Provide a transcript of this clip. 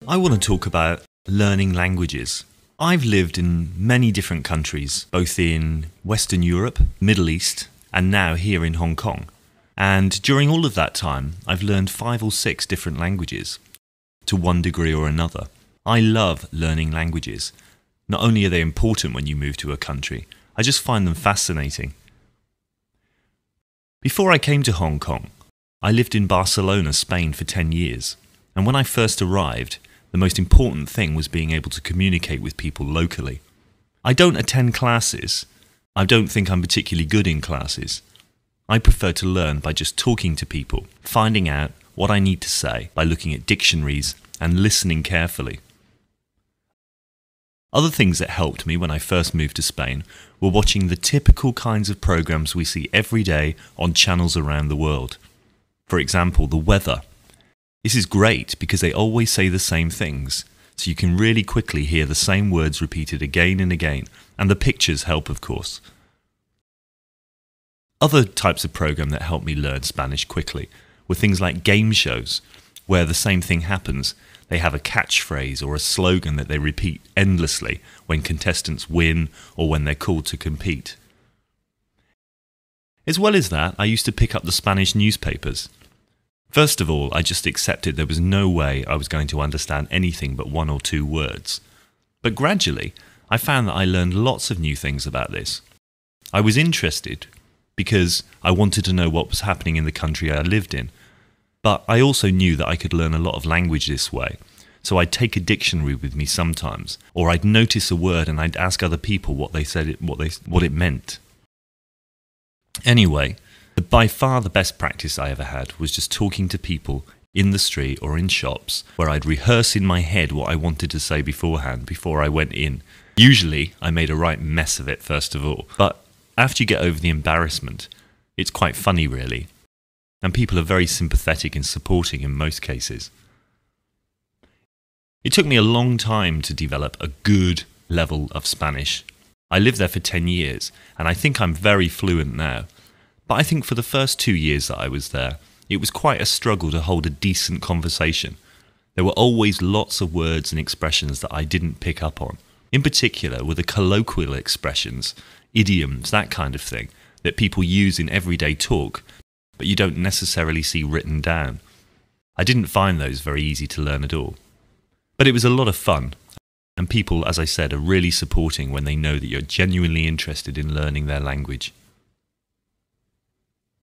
I want to talk about learning languages. I've lived in many different countries, both in Western Europe, Middle East, and now here in Hong Kong. And during all of that time, I've learned 5 or 6 different languages, to one degree or another. I love learning languages. Not only are they important when you move to a country, I just find them fascinating. Before I came to Hong Kong, I lived in Barcelona, Spain for 10 years. And when I first arrived, the most important thing was being able to communicate with people locally. I don't attend classes. I don't think I'm particularly good in classes. I prefer to learn by just talking to people, finding out what I need to say by looking at dictionaries and listening carefully. Other things that helped me when I first moved to Spain were watching the typical kinds of programs we see every day on channels around the world. For example, the weather. This is great because they always say the same things, so you can really quickly hear the same words repeated again and again, and the pictures help, of course. Other types of program that helped me learn Spanish quickly were things like game shows, where the same thing happens. They have a catchphrase or a slogan that they repeat endlessly when contestants win or when they're called to compete. As well as that, I used to pick up the Spanish newspapers. First of all, I just accepted there was no way I was going to understand anything but 1 or 2 words. But gradually, I found that I learned lots of new things about this. I was interested because I wanted to know what was happening in the country I lived in. But I also knew that I could learn a lot of language this way. So I'd take a dictionary with me sometimes, or I'd notice a word and I'd ask other people what it meant. Anyway, by far the best practice I ever had was just talking to people in the street or in shops where I'd rehearse in my head what I wanted to say beforehand before I went in. Usually, I made a right mess of it first of all, but after you get over the embarrassment, it's quite funny really, and people are very sympathetic and supporting in most cases. It took me a long time to develop a good level of Spanish. I lived there for 10 years, and I think I'm very fluent now. But I think for the first 2 years that I was there, it was quite a struggle to hold a decent conversation. There were always lots of words and expressions that I didn't pick up on. In particular were the colloquial expressions, idioms, that kind of thing, that people use in everyday talk, but you don't necessarily see written down. I didn't find those very easy to learn at all. But it was a lot of fun, and people, as I said, are really supporting when they know that you're genuinely interested in learning their language.